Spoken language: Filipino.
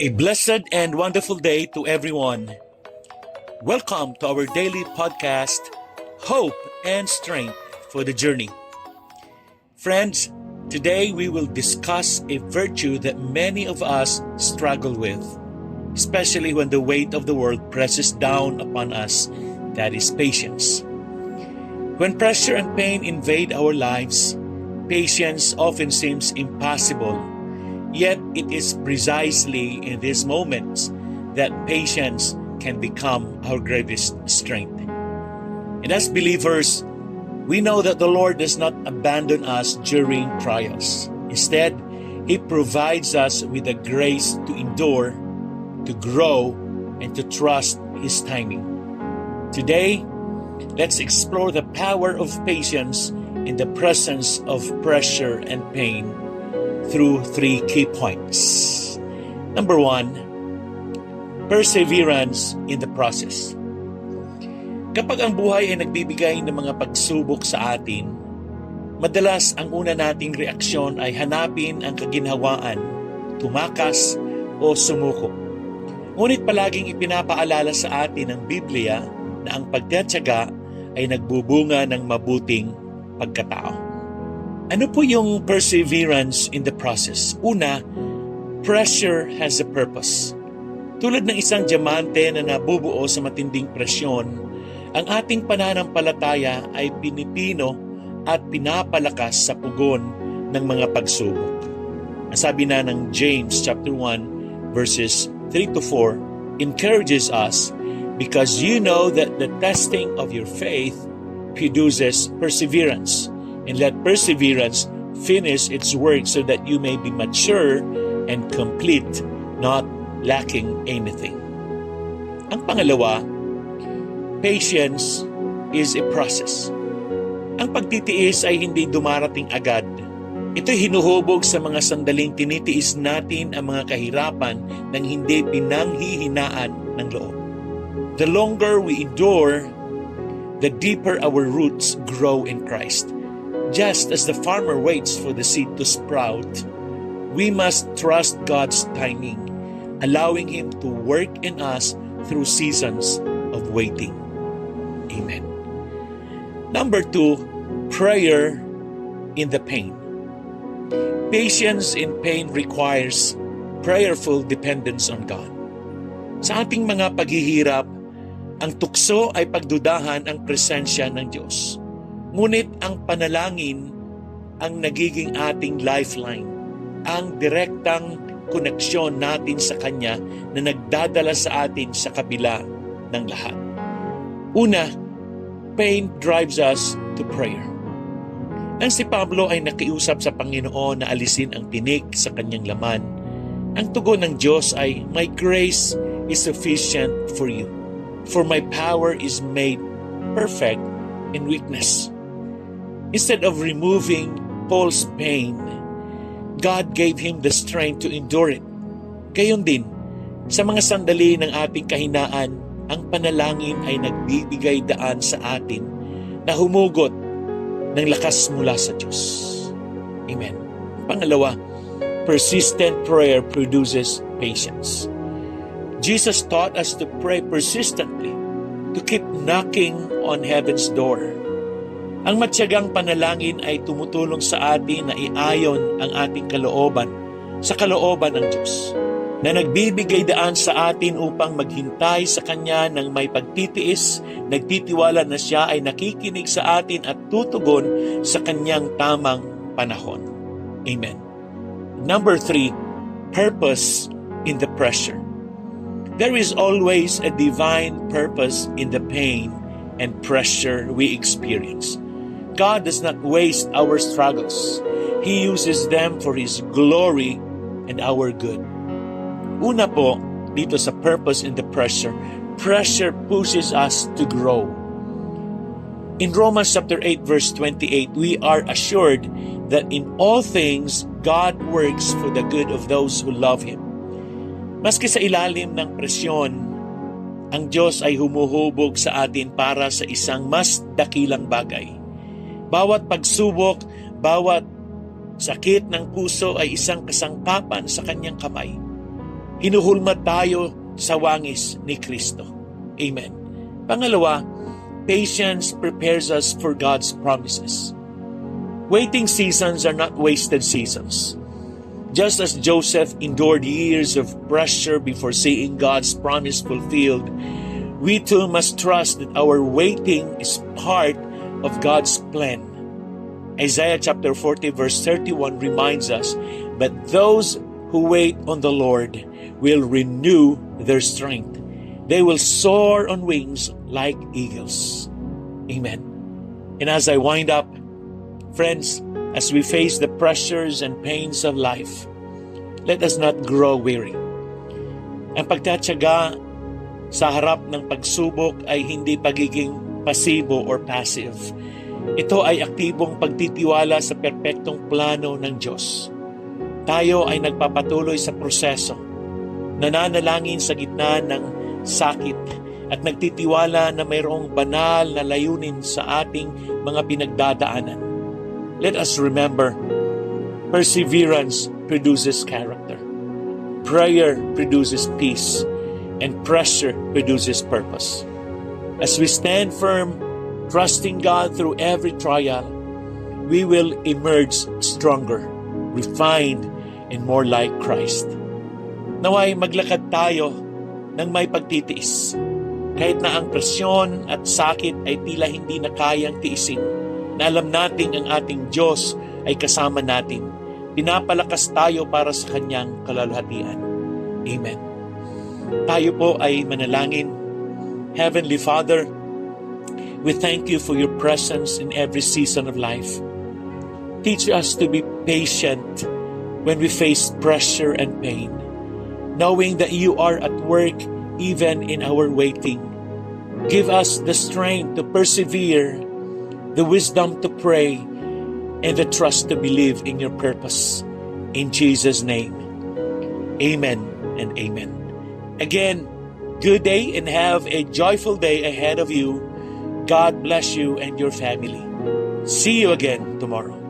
A blessed and wonderful day to everyone. Welcome to our daily podcast, Hope and Strength for the Journey. Friends, today we will discuss a virtue that many of us struggle with, especially when the weight of the world presses down upon us, that is patience. When pressure and pain invade our lives, patience often seems impossible. Yet it is precisely in these moments that patience can become our greatest strength. And as believers, we know that the Lord does not abandon us during trials. Instead, He provides us with the grace to endure, to grow, and to trust His timing. Today, let's explore the power of patience in the presence of pressure and pain through three key points. Number one, perseverance in the process. Kapag ang buhay ay nagbibigay ng mga pagsubok sa atin, madalas ang una nating reaksyon ay hanapin ang kaginhawaan, tumakas o sumuko. Ngunit palaging ipinapaalala sa atin ng Biblia na ang pagtitiyaga ay nagbubunga ng mabuting pagkatao. Ano po yung perseverance in the process? Una, pressure has a purpose. Tulad ng isang diamante na nabubuo sa matinding presyon, ang ating pananampalataya ay pinipino at pinapalakas sa pugon ng mga pagsubok. Ang sabi na ng James chapter 1 verses 3 to 4 encourages us, because you know that the testing of your faith produces perseverance. And let perseverance finish its work so that you may be mature and complete, not lacking anything. Ang pangalawa, patience is a process. Ang pagtitiis ay hindi dumarating agad. Ito'y hinuhubog sa mga sandaling tinitiis natin ang mga kahirapan nang hindi pinanghihinaan ng loob. The longer we endure, the deeper our roots grow in Christ. Just as the farmer waits for the seed to sprout, we must trust God's timing, allowing Him to work in us through seasons of waiting. Amen. Number two, prayer in the pain. Patience in pain requires prayerful dependence on God. Sa ating mga paghihirap, ang tukso ay pagdudahan ang presensya ng Diyos. Ngunit ang panalangin ang nagiging ating lifeline, ang direktang koneksyon natin sa Kanya na nagdadala sa atin sa kabila ng lahat. Una, pain drives us to prayer. Nang si Pablo ay nakiusap sa Panginoon na alisin ang tinik sa kanyang laman, ang tugon ng Diyos ay, "My grace is sufficient for you, for my power is made perfect in weakness." Instead of removing Paul's pain, God gave him the strength to endure it. Gayon din, sa mga sandali ng ating kahinaan, ang panalangin ay nagbibigay daan sa atin na humugot ng lakas mula sa Diyos. Amen. Pangalawa, persistent prayer produces patience. Jesus taught us to pray persistently, to keep knocking on heaven's door. Ang matyagang panalangin ay tumutulong sa atin na iayon ang ating kalooban sa kalooban ng Diyos, na nagbibigay daan sa atin upang maghintay sa Kanya ng may pagtitiis, nagtitiwala na Siya ay nakikinig sa atin at tutugon sa Kanyang tamang panahon. Amen. Number three, purpose in the pressure. There is always a divine purpose in the pain and pressure we experience. God does not waste our struggles. He uses them for His glory and our good. Una po, dito sa purpose in the pressure, pressure pushes us to grow. In Romans chapter 8 verse 28, we are assured that in all things, God works for the good of those who love Him. Maski sa ilalim ng presyon, ang Diyos ay humuhubog sa atin para sa isang mas dakilang bagay. Bawat pagsubok, bawat sakit ng puso ay isang kasangkapan sa Kanyang kamay. hinuhulmat tayo sa wangis ni Kristo. Amen. Pangalawa, patience prepares us for God's promises. Waiting seasons are not wasted seasons. Just as Joseph endured years of pressure before seeing God's promise fulfilled, we too must trust that our waiting is part of God's plan. Isaiah chapter 40 verse 31 reminds us, "But those who wait on the Lord will renew their strength. They will soar on wings like eagles." Amen. And as I wind up, friends, as we face the pressures and pains of life, let us not grow weary. Ang pagtatyaga sa harap ng pagsubok ay hindi pagiging pasibo or passive. Ito ay aktibong pagtitiwala sa perpektong plano ng Diyos. Tayo ay nagpapatuloy sa proseso, nananalangin sa gitna ng sakit at nagtitiwala na mayroong banal na layunin sa ating mga pinagdadaanan. Let us remember, perseverance produces character. Prayer produces peace. And pressure produces purpose. As we stand firm, trusting God through every trial, we will emerge stronger, refined, and more like Christ. Naway maglakad tayo ng may pagtitiis. Kahit na ang presyon at sakit ay tila hindi na kayang tiisin, na alam natin ang ating Diyos ay kasama natin. Pinapalakas tayo para sa Kanyang kalwalhatian. Amen. Tayo po ay manalangin. Heavenly Father, we thank you for your presence in every season of life. Teach us to be patient when we face pressure and pain, knowing that you are at work even in our waiting. Give us the strength to persevere, the wisdom to pray, and the trust to believe in your purpose. In Jesus' name, amen and amen. Again, good day and have a joyful day ahead of you. God bless you and your family. See you again tomorrow.